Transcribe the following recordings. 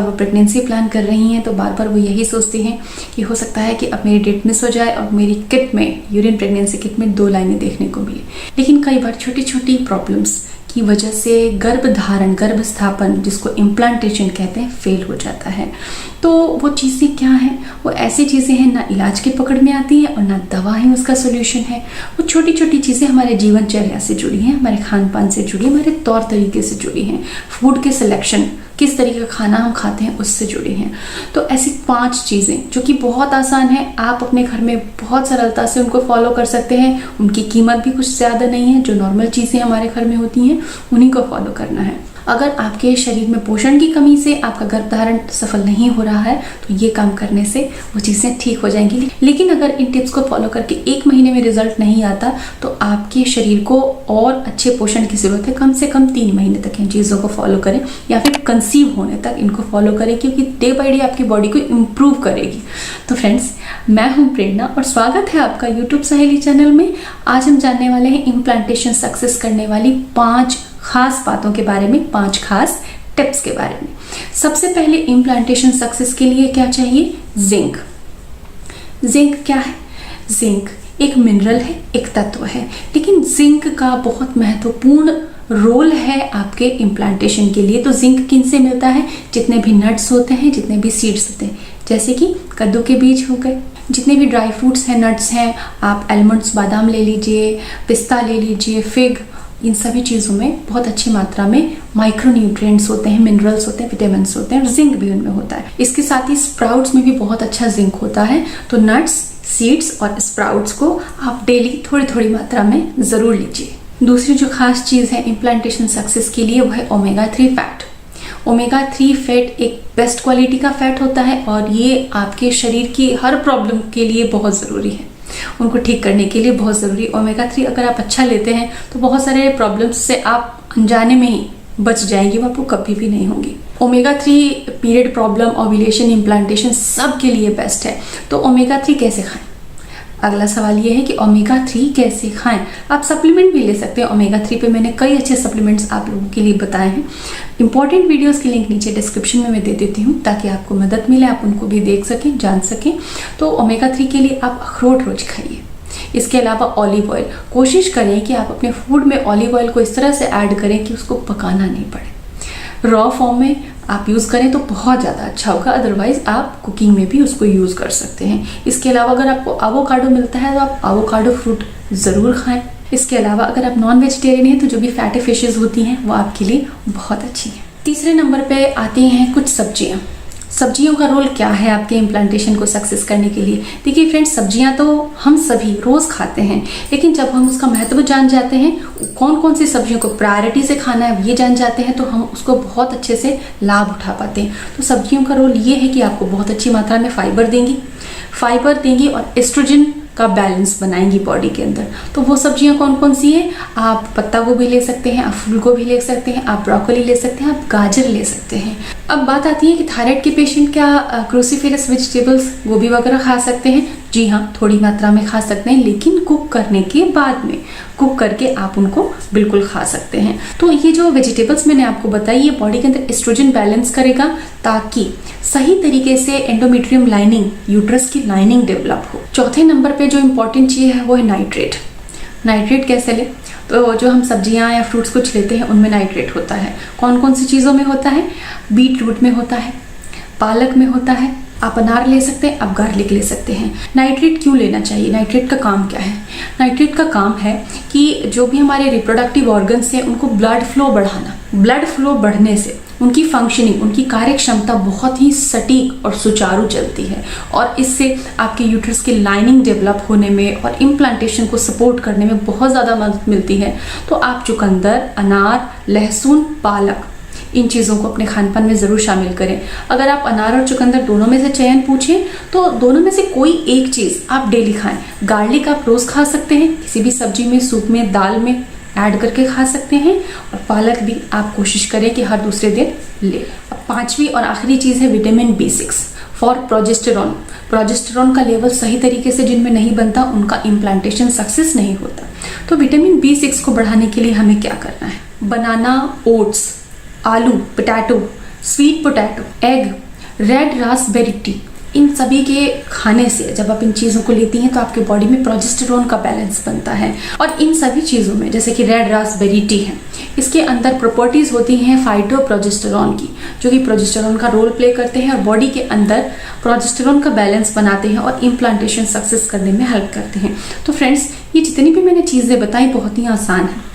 वो pregnancy plan कर रही हैं तो बार बार वो यही सोचती हैं कि हो सकता है कि अब मेरी डेट मिस हो जाए और मेरी किट में, यूरिन प्रेगनेंसी किट में 2 लाइनें देखने को मिले। लेकिन कई बार छोटी छोटी प्रॉब्लम्स की वजह से गर्भधारण, गर्भस्थापन जिसको इम्प्लांटेशन कहते हैं, फेल हो जाता है। तो वो चीज़ें क्या हैं? वो ऐसी चीज़ें हैं ना इलाज की पकड़ में आती हैं और ना दवा ही उसका सोल्यूशन है। वो छोटी छोटी चीज़ें हमारे जीवनचर्या से जुड़ी हैं, हमारे खान पान से जुड़ी, हमारे तौर तरीके से जुड़ी हैं, फूड के सिलेक्शन, किस तरीके का खाना हम खाते हैं उससे जुड़ी हैं। तो ऐसी 5 चीज़ें जो कि बहुत आसान है, आप अपने घर में बहुत सरलता से उनको फॉलो कर सकते हैं। उनकी कीमत भी कुछ ज़्यादा नहीं है। जो नॉर्मल चीज़ें हमारे घर में होती हैं उन्हीं को फॉलो करना है। अगर आपके शरीर में पोषण की कमी से आपका गर्भधारण सफल नहीं हो रहा है तो ये काम करने से वो चीज़ें ठीक हो जाएंगी। लेकिन अगर इन टिप्स को फॉलो करके 1 महीने में रिजल्ट नहीं आता तो आपके शरीर को और अच्छे पोषण की ज़रूरत है। कम से कम 3 महीने तक इन चीज़ों को फॉलो करें या फिर कंसीव होने तक इनको फॉलो करें, क्योंकि डे बाई डे आपकी बॉडी को इम्प्रूव करेगी। तो फ्रेंड्स, मैं हूँ प्रेरणा और स्वागत है आपका यूट्यूब सहेली चैनल में। आज हम जानने वाले हैं इम्प्लांटेशन सक्सेस करने वाली 5 खास बातों के बारे में, 5 खास टिप्स के बारे में। सबसे पहले इम्प्लांटेशन सक्सेस के लिए क्या चाहिए? जिंक। जिंक क्या है? जिंक एक मिनरल है, एक तत्व है, लेकिन जिंक का बहुत महत्वपूर्ण रोल है आपके इम्प्लांटेशन के लिए। तो जिंक किन से मिलता है? जितने भी नट्स होते हैं, जितने भी सीड्स होते हैं, जैसे कि कद्दू के बीज हो गए, जितने भी ड्राई फ्रूट्स हैं, नट्स हैं, आप आलमंड्स, बादाम ले लीजिए, पिस्ता ले लीजिए, फिग, इन सभी चीज़ों में बहुत अच्छी मात्रा में माइक्रो न्यूट्रिएंट्स होते हैं, मिनरल्स होते हैं, विटामिन्स होते हैं और जिंक भी उनमें होता है। इसके साथ ही स्प्राउट्स में भी बहुत अच्छा जिंक होता है। तो नट्स, सीड्स और स्प्राउट्स को आप डेली थोड़ी थोड़ी मात्रा में ज़रूर लीजिए। दूसरी जो खास चीज़ है इम्प्लांटेशन सक्सेस के लिए वो है ओमेगा 3 फैट। ओमेगा 3 फैट एक बेस्ट क्वालिटी का फैट होता है और ये आपके शरीर की हर प्रॉब्लम के लिए बहुत ज़रूरी है, उनको ठीक करने के लिए बहुत ज़रूरी। ओमेगा 3 अगर आप अच्छा लेते हैं तो बहुत सारे प्रॉब्लम्स से आप अनजाने में ही बच जाएंगे, वो आपको कभी भी नहीं होंगी। Omega 3 period problem, ovulation, implantation सब के लिए बेस्ट है। तो ओमेगा 3 कैसे खाएं? अगला सवाल ये है कि ओमेगा 3 कैसे खाएं? आप सप्लीमेंट भी ले सकते हैं। ओमेगा 3 पे मैंने कई अच्छे सप्लीमेंट्स आप लोगों के लिए बताए हैं। इंपॉर्टेंट वीडियोस की लिंक नीचे डिस्क्रिप्शन में मैं दे देती हूँ ताकि आपको मदद मिले, आप उनको भी देख सकें, जान सकें। तो ओमेगा 3 के लिए आप अखरोट रोज खाइए। इसके अलावा ऑलिव ऑयल, कोशिश करें कि आप अपने फूड में ऑलिव ऑयल को इस तरह से ऐड करें कि उसको पकाना नहीं पड़े। रॉ फॉर्म में आप यूज़ करें तो बहुत ज़्यादा अच्छा होगा, अदरवाइज आप कुकिंग में भी उसको यूज़ कर सकते हैं। इसके अलावा अगर आपको एवोकाडो मिलता है तो आप एवोकाडो फ्रूट ज़रूर खाएं। इसके अलावा अगर आप नॉन वेजिटेरियन हैं तो जो भी फैटी फिशेस होती हैं वो आपके लिए बहुत अच्छी हैं। तीसरे नंबर पे आती हैं कुछ सब्जियाँ। सब्जियों का रोल क्या है आपके इम्प्लांटेशन को सक्सेस करने के लिए? देखिए फ्रेंड्स, सब्जियां तो हम सभी रोज़ खाते हैं, लेकिन जब हम उसका महत्व जान जाते हैं, कौन कौन सी सब्जियों को प्रायोरिटी से खाना है ये जान जाते हैं, तो हम उसको बहुत अच्छे से लाभ उठा पाते हैं। तो सब्जियों का रोल ये है कि आपको बहुत अच्छी मात्रा में फाइबर देंगी और एस्ट्रोजन का बैलेंस बनाएंगी बॉडी के अंदर। तो वो सब्जियां कौन कौन सी हैं? आप पत्ता गोभी ले सकते हैं, आप फूल गोभी ले सकते हैं, आप ब्रोकोली ले सकते हैं, आप गाजर ले सकते हैं। अब बात आती है कि थायराइड के पेशेंट क्या क्रूसीफेरस वेजिटेबल्स, गोभी वगैरह खा सकते हैं? जी हाँ, थोड़ी मात्रा में खा सकते हैं, लेकिन कुक करने के बाद में, कुक करके आप उनको बिल्कुल खा सकते हैं। तो ये जो वेजिटेबल्स मैंने आपको बताई, ये बॉडी के अंदर एस्ट्रोजन बैलेंस करेगा ताकि सही तरीके से एंडोमेट्रियम लाइनिंग, यूट्रस की लाइनिंग डेवलप हो। चौथे नंबर पे जो इम्पोर्टेंट चीज़ है वो है नाइट्रेट। नाइट्रेट कैसे ले? तो जो हम सब्जियां या फ्रूट्स कुछ लेते हैं उनमें नाइट्रेट होता है। कौन कौन सी चीज़ों में होता है? बीट रूट में होता है, पालक में होता है, आप अनार ले सकते हैं, आप गार्लिक ले सकते हैं। नाइट्रेट क्यों लेना चाहिए? नाइट्रेट का काम क्या है? नाइट्रेट का काम है कि जो भी हमारे रिप्रोडक्टिव ऑर्गन्स हैं उनको ब्लड फ्लो बढ़ाना। ब्लड फ्लो बढ़ने से उनकी फंक्शनिंग, उनकी कार्य क्षमता बहुत ही सटीक और सुचारू चलती है और इससे आपके यूट्रस की लाइनिंग डेवलप होने में और इम्प्लांटेशन को सपोर्ट करने में बहुत ज़्यादा मदद मिलती है। तो आप चुकंदर, अनार, लहसुन, पालक, इन चीज़ों को अपने खान पान में ज़रूर शामिल करें। अगर आप अनार और चुकंदर दोनों में से चयन पूछें तो दोनों में से कोई एक चीज़ आप डेली खाएं। गार्लिक आप रोज़ खा सकते हैं, किसी भी सब्जी में, सूप में, दाल में ऐड करके खा सकते हैं और पालक भी आप कोशिश करें कि हर दूसरे दिन ले। अब 5वीं और आखिरी चीज़ है vitamin B6 for progesterone. Progesterone का लेवल सही तरीके से जिनमें नहीं बनता उनका इम्प्लांटेशन सक्सेस नहीं होता। तो विटामिन B6 को बढ़ाने के लिए हमें क्या करना है? बनाना, ओट्स, आलू, potato, sweet potato, egg, red raspberry tea, इन सभी के खाने से जब आप इन चीज़ों को लेती हैं तो आपके बॉडी में प्रोजेस्टेरोन का बैलेंस बनता है। और इन सभी चीज़ों में जैसे कि रेड रास्पबेरी टी है, इसके अंदर प्रॉपर्टीज़ होती हैं फाइटोप्रोजेस्टेरोन की, जो कि प्रोजेस्टेरोन का रोल प्ले करते हैं और बॉडी के अंदर प्रोजेस्टेरोन का बैलेंस बनाते हैं और इम्प्लांटेशन सक्सेस करने में हेल्प करते हैं। तो फ्रेंड्स, ये जितनी भी मैंने चीज़ें बताई बहुत ही आसान है,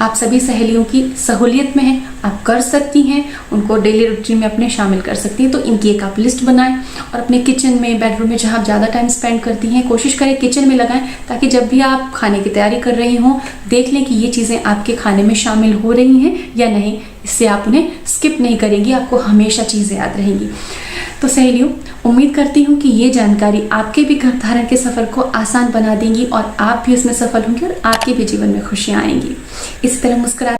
आप सभी सहेलियों की सहूलियत में है, आप कर सकती हैं, उनको डेली रूटीन में अपने शामिल कर सकती हैं। तो इनकी एक आप लिस्ट बनाएं और अपने किचन में, बेडरूम में जहाँ आप ज़्यादा टाइम स्पेंड करती हैं, कोशिश करें किचन में लगाएं, ताकि जब भी आप खाने की तैयारी कर रही हों देख लें कि ये चीज़ें आपके खाने में शामिल हो रही हैं या नहीं। इससे आप उन्हें स्किप नहीं करेंगी, आपको हमेशा चीज़ें याद रहेंगी। तो सहेलियों, उम्मीद करती हूँ कि ये जानकारी आपके भी गर्भधारण के सफ़र को आसान बना देंगी और आप भी उसमें सफल होंगी और आपके भी जीवन में खुशियाँ आएंगी। इसी तरह मुस्कुरा